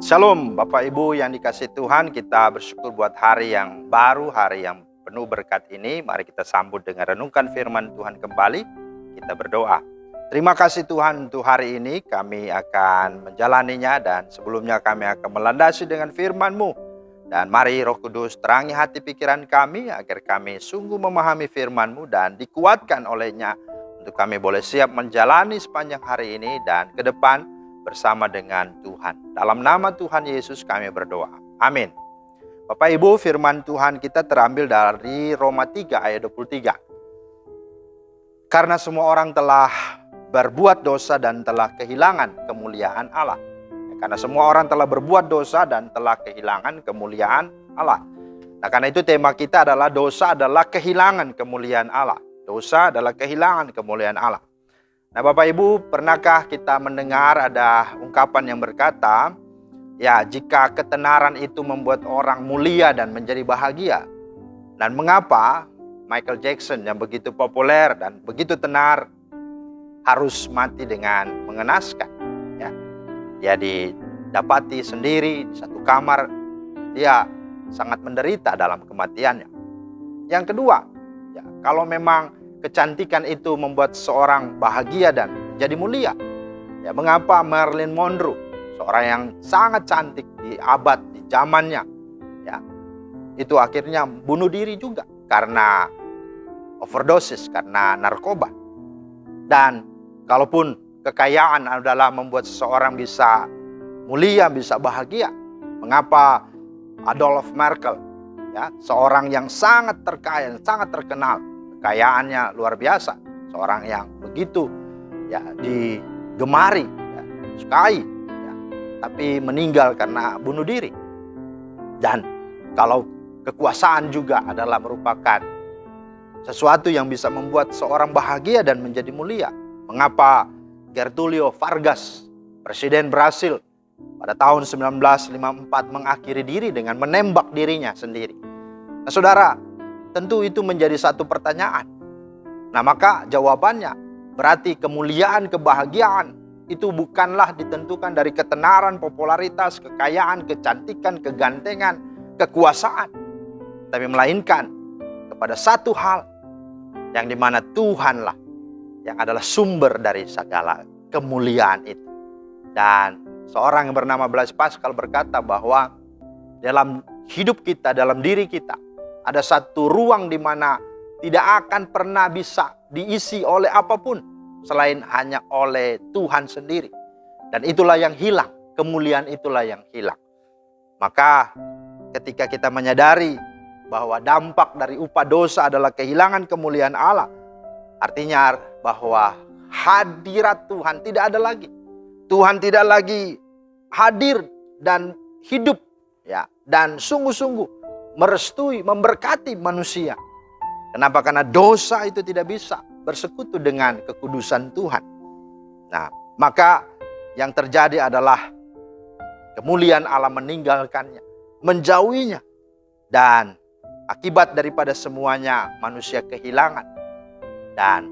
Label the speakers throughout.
Speaker 1: Shalom Bapak Ibu yang dikasihi Tuhan, kita bersyukur buat hari yang baru, hari yang penuh berkat ini. Mari kita sambut dengan renungkan firman Tuhan kembali. Kita berdoa. Terima kasih Tuhan untuk hari ini, kami akan menjalaninya dan sebelumnya kami akan melandasi dengan firman-Mu. Dan mari Roh Kudus terangi hati pikiran kami agar kami sungguh memahami firman-Mu dan dikuatkan olehnya untuk kami boleh siap menjalani sepanjang hari ini dan ke depan bersama dengan Tuhan. Dalam nama Tuhan Yesus kami berdoa. Amin. Bapak Ibu, firman Tuhan kita terambil dari Roma 3 ayat 23. Karena semua orang telah berbuat dosa dan telah kehilangan kemuliaan Allah. Karena semua orang telah berbuat dosa dan telah kehilangan kemuliaan Allah. Nah, karena itu tema kita adalah dosa adalah kehilangan kemuliaan Allah. Dosa adalah kehilangan kemuliaan Allah. Nah Bapak Ibu, pernahkah kita mendengar ada ungkapan yang berkata, ya jika ketenaran itu membuat orang mulia dan menjadi bahagia. Dan mengapa Michael Jackson yang begitu populer dan begitu tenar harus mati dengan mengenaskan? Ya, dia didapati sendiri di satu kamar, dia sangat menderita dalam kematiannya. Yang kedua, ya, kalau memang kecantikan itu membuat seorang bahagia dan menjadi mulia. Ya, mengapa Marilyn Monroe, seorang yang sangat cantik di abad di zamannya, ya, itu akhirnya bunuh diri juga karena overdosis, karena narkoba. Dan kalaupun kekayaan adalah membuat seseorang bisa mulia, bisa bahagia, mengapa Adolf Merkel, ya, seorang yang sangat terkaya, sangat terkenal, kekayaannya luar biasa, seorang yang begitu ya digemari, ya, sukai, ya, tapi meninggal karena bunuh diri. Dan kalau kekuasaan juga adalah merupakan sesuatu yang bisa membuat seorang bahagia dan menjadi mulia, mengapa Getúlio Vargas, presiden Brasil, pada tahun 1954 mengakhiri diri dengan menembak dirinya sendiri? Nah saudara, tentu itu menjadi satu pertanyaan. Nah maka jawabannya berarti kemuliaan, kebahagiaan itu bukanlah ditentukan dari ketenaran, popularitas, kekayaan, kecantikan, kegantengan, kekuasaan. Tapi melainkan kepada satu hal yang dimana Tuhanlah yang adalah sumber dari segala kemuliaan itu. Dan seorang yang bernama Blaise Pascal berkata bahwa dalam hidup kita, dalam diri kita, ada satu ruang di mana tidak akan pernah bisa diisi oleh apapun selain hanya oleh Tuhan sendiri. Dan itulah yang hilang, kemuliaan itulah yang hilang. Maka ketika kita menyadari bahwa dampak dari upah dosa adalah kehilangan kemuliaan Allah, artinya bahwa hadirat Tuhan tidak ada lagi. Tuhan tidak lagi hadir dan hidup, ya, dan sungguh-sungguh merestui, memberkati manusia. Kenapa? Karena dosa itu tidak bisa bersekutu dengan kekudusan Tuhan. Nah, maka yang terjadi adalah kemuliaan Allah meninggalkannya, menjauhinya. Dan akibat daripada semuanya manusia kehilangan. Dan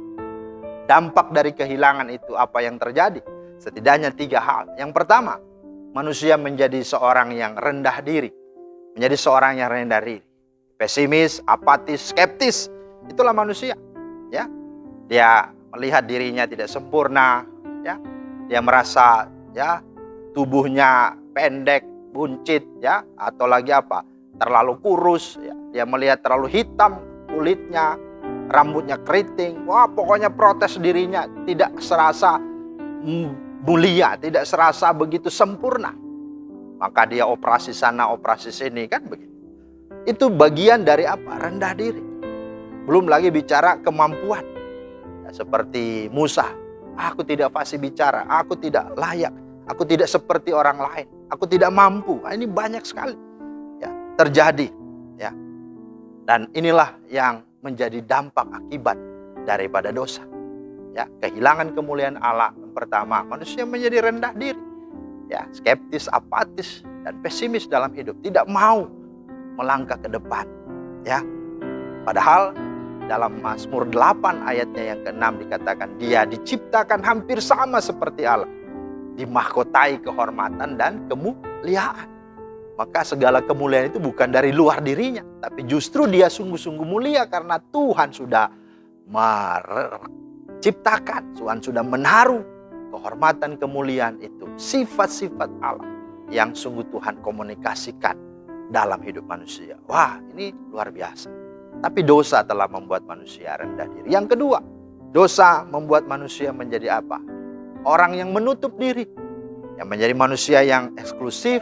Speaker 1: dampak dari kehilangan itu apa yang terjadi? Setidaknya 3 hal. Yang pertama, manusia menjadi seorang yang rendah diri. Menjadi seorang yang rendah diri, pesimis, apatis, skeptis. Itulah manusia, ya. Dia melihat dirinya tidak sempurna, ya. Dia merasa, ya, tubuhnya pendek, buncit, ya, atau lagi apa? Terlalu kurus, ya. Dia melihat terlalu hitam kulitnya, rambutnya keriting. Wah, pokoknya protes dirinya tidak serasa mulia, tidak serasa begitu sempurna. Maka dia operasi sana, operasi sini, kan begitu. Itu bagian dari apa? Rendah diri. Belum lagi bicara kemampuan. Ya, seperti Musa, aku tidak fasih bicara, aku tidak layak, aku tidak seperti orang lain, aku tidak mampu. Nah, ini banyak sekali, ya, terjadi. Ya. Dan inilah yang menjadi dampak akibat daripada dosa. Ya, kehilangan kemuliaan Allah. Yang pertama, manusia menjadi rendah diri. Ya, skeptis, apatis, dan pesimis dalam hidup, tidak mau melangkah ke depan. Ya, padahal dalam Mazmur 8 ayatnya yang ke-6 dikatakan dia diciptakan hampir sama seperti Allah, dimahkotai kehormatan dan kemuliaan. Maka segala kemuliaan itu bukan dari luar dirinya, tapi justru dia sungguh-sungguh mulia karena Tuhan sudah menciptakan, Tuhan sudah menaruh kehormatan kemuliaan itu, sifat-sifat Allah yang sungguh Tuhan komunikasikan dalam hidup manusia. Wah, ini luar biasa. Tapi dosa telah membuat manusia rendah diri. Yang kedua, dosa membuat manusia menjadi apa? Orang yang menutup diri, yang menjadi manusia yang eksklusif,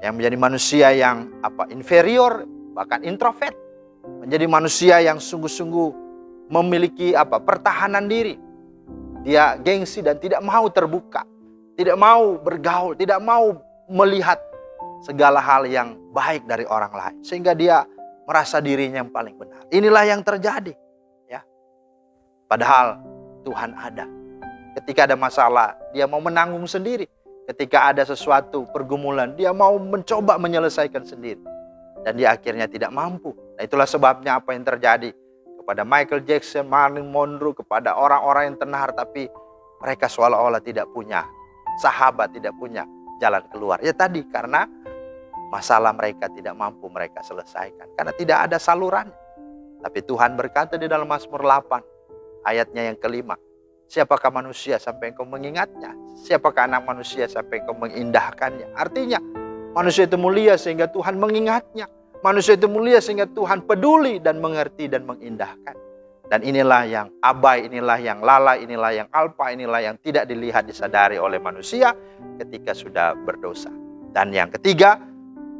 Speaker 1: yang menjadi manusia yang inferior, bahkan introvert, menjadi manusia yang sungguh-sungguh memiliki pertahanan diri. Dia gengsi dan tidak mau terbuka, tidak mau bergaul, tidak mau melihat segala hal yang baik dari orang lain, sehingga dia merasa dirinya yang paling benar. Inilah yang terjadi, ya. Padahal Tuhan ada. Ketika ada masalah, dia mau menanggung sendiri. Ketika ada sesuatu pergumulan, dia mau mencoba menyelesaikan sendiri. Dan dia akhirnya tidak mampu. Nah, itulah sebabnya apa yang terjadi kepada Michael Jackson, Marilyn Monroe, kepada orang-orang yang tenar, tapi mereka seolah-olah tidak punya sahabat, tidak punya jalan keluar. Ya tadi, karena masalah mereka tidak mampu mereka selesaikan. Karena tidak ada saluran. Tapi Tuhan berkata di dalam Mazmur 8, ayatnya yang kelima, siapakah manusia sampai engkau mengingatnya? Siapakah anak manusia sampai engkau mengindahkannya? Artinya, manusia itu mulia sehingga Tuhan mengingatnya. Manusia itu mulia sehingga Tuhan peduli dan mengerti dan mengindahkan. Dan inilah yang abai, inilah yang lalai, inilah yang alpa, inilah yang tidak dilihat, disadari oleh manusia ketika sudah berdosa. Dan yang ketiga,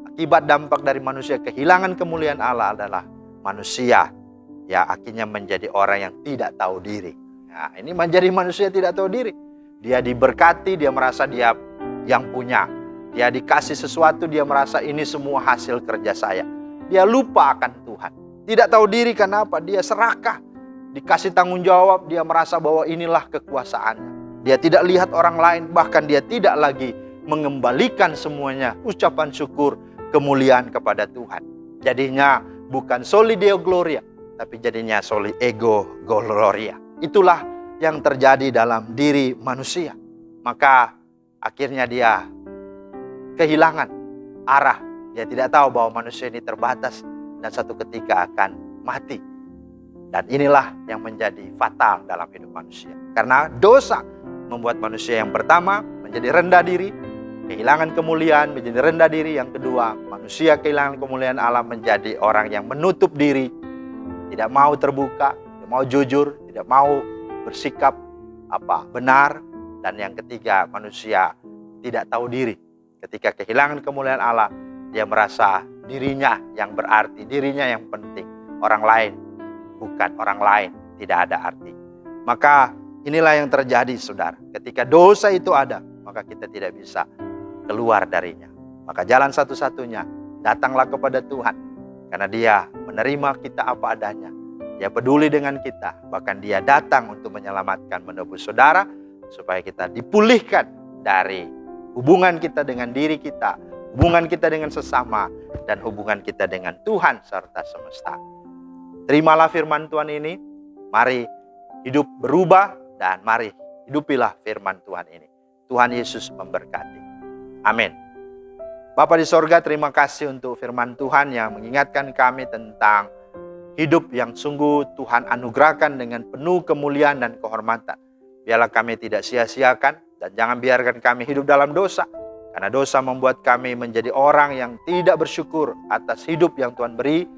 Speaker 1: akibat dampak dari manusia kehilangan kemuliaan Allah adalah manusia akhirnya menjadi orang yang tidak tahu diri. Nah, ini menjadi manusia tidak tahu diri. Dia diberkati, dia merasa dia yang punya. Dia dikasih sesuatu, dia merasa ini semua hasil kerja saya. Dia lupa akan Tuhan. Tidak tahu diri karena apa? Dia serakah. Dikasih tanggung jawab, dia merasa bahwa inilah kekuasaannya. Dia tidak lihat orang lain, bahkan dia tidak lagi mengembalikan semuanya ucapan syukur, kemuliaan kepada Tuhan. Jadinya bukan soli deo gloria, tapi jadinya soli ego gloria. Itulah yang terjadi dalam diri manusia. Maka akhirnya dia kehilangan arah. Dia tidak tahu bahwa manusia ini terbatas dan satu ketika akan mati. Dan inilah yang menjadi fatal dalam hidup manusia. Karena dosa membuat manusia yang pertama menjadi rendah diri, kehilangan kemuliaan, menjadi rendah diri. Yang kedua, manusia kehilangan kemuliaan Allah, menjadi orang yang menutup diri, tidak mau terbuka, tidak mau jujur, tidak mau bersikap benar. Dan yang ketiga, manusia tidak tahu diri. Ketika kehilangan kemuliaan Allah, dia merasa dirinya yang berarti, dirinya yang penting. Orang lain bukan, orang lain tidak ada arti. Maka inilah yang terjadi, saudara. Ketika dosa itu ada, maka kita tidak bisa keluar darinya. Maka jalan satu-satunya, datanglah kepada Tuhan. Karena dia menerima kita apa adanya. Dia peduli dengan kita. Bahkan dia datang untuk menyelamatkan, menebus saudara, supaya kita dipulihkan dari hubungan kita dengan diri kita, hubungan kita dengan sesama, dan hubungan kita dengan Tuhan serta semesta. Terimalah firman Tuhan ini. Mari hidup berubah dan mari hidupilah firman Tuhan ini. Tuhan Yesus memberkati. Amin. Bapa di sorga, terima kasih untuk firman Tuhan yang mengingatkan kami tentang hidup yang sungguh Tuhan anugerahkan dengan penuh kemuliaan dan kehormatan. Biarlah kami tidak sia-siakan dan jangan biarkan kami hidup dalam dosa. Karena dosa membuat kami menjadi orang yang tidak bersyukur atas hidup yang Tuhan beri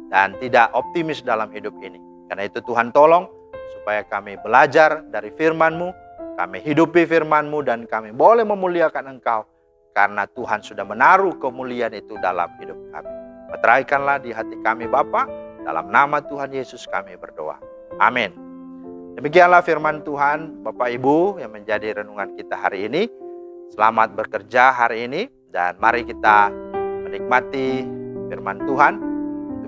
Speaker 1: dan tidak optimis dalam hidup ini. Karena itu Tuhan tolong supaya kami belajar dari firman-Mu, kami hidupi firman-Mu dan kami boleh memuliakan Engkau. Karena Tuhan sudah menaruh kemuliaan itu dalam hidup kami. Meteraikanlah di hati kami Bapa, dalam nama Tuhan Yesus kami berdoa. Amin. Demikianlah firman Tuhan, Bapak Ibu yang menjadi renungan kita hari ini. Selamat bekerja hari ini dan mari kita menikmati firman Tuhan.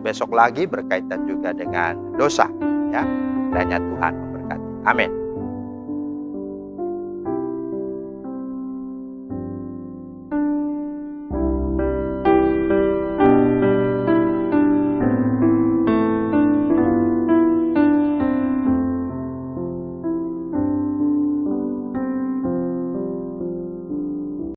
Speaker 1: Besok lagi berkaitan juga dengan dosa. Ya, kiranya Tuhan memberkati. Amin.